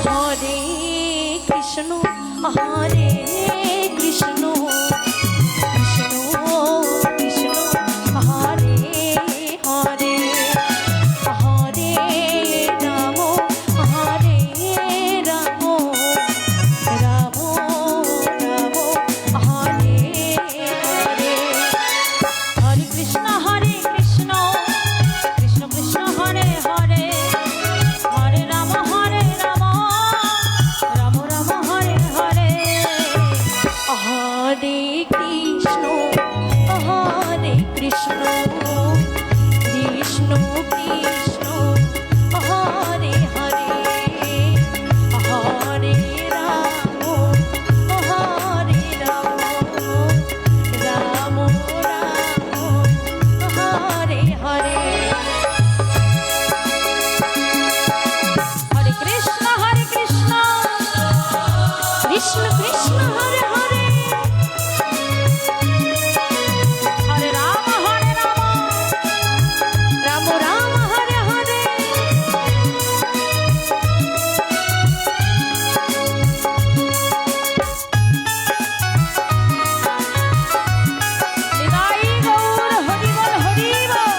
হরে Krishna হরে Krishna Krishna Krishna Hare Hare Hare Ram হরে Ram Ram Ram Hare Hare Hare Krishna Krishna Krishna Hare Hare Hare Ram Ram Ram Hare Hare Hare Krishna Krishna Krishna Krishna Hare Hare Hare Ram Ram Ram Hare Hare Hare Krishna Krishna Krishna Hare Hare Hare Ram Ram Ram Hare Hare Nitai Gour Hari বল Hari বল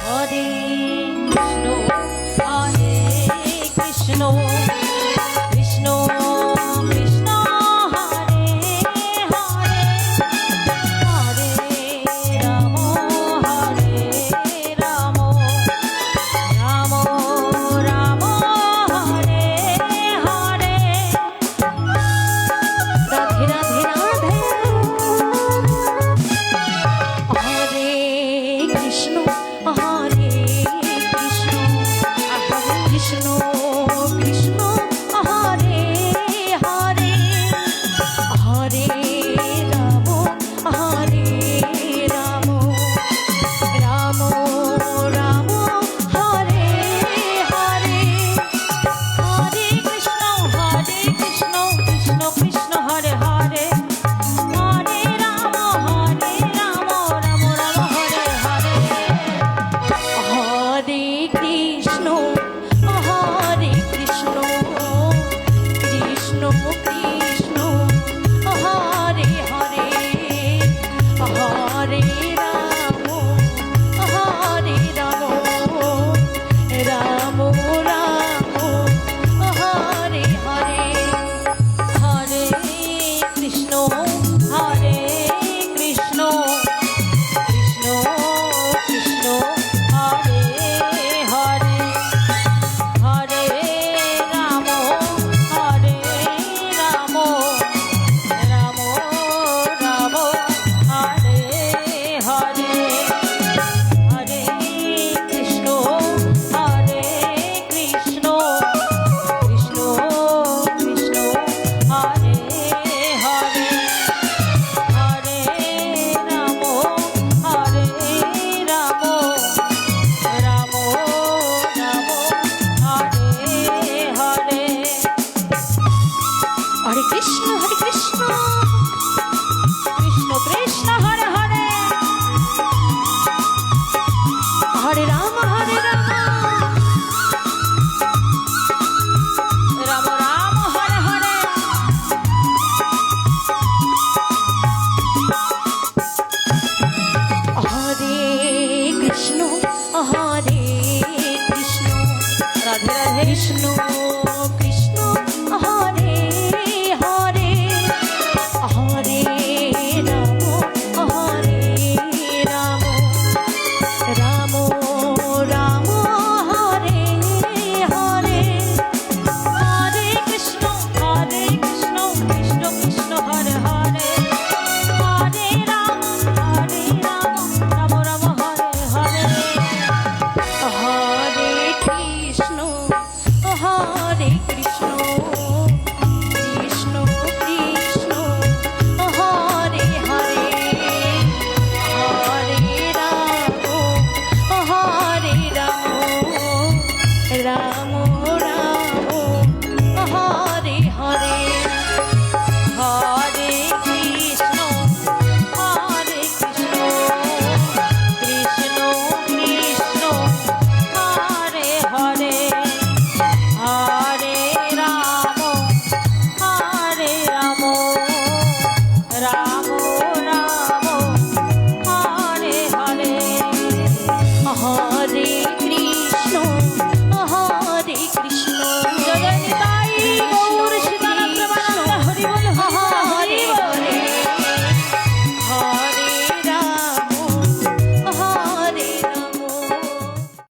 হরে Krishna Krishna Krishna Hare Hare Hare Ram Ram Ram Hare Hare Radhe Radhe Radhe হরে Krishna Krishna Krishna Krishna Hare Hare Hare Ram Ram Ram Ram Hare Hare Hare Krishna Krishna Krishna Hare Hare Hare Ram Ram Ram Hare Hare Hare Krishna Krishna Krishna Krishna Hare Hare Hare Ram Ram Ram Hare Hare Hare Krishna Krishna Krishna Krishna Hare Hare Hare Ram Ram Ram Hare Hare Hare Krishna Krishna Krishna Krishna Hare Hare Hare Ram Ram Ram Hare Hare Hare Krishna Krishna Krishna Hare Hare Hare Ram Ram Ram Hare Hare Hare Krishna Radhe Radhe Krishna Krishna Hare Hare Hare Ram Ram Ram Hare Hare Hare Krishna Krishna Krishna Hare Hare Hare Ram Ram Hare Hare Hare Krishna Krishna Krishna Hare Hare Hare Ram Ram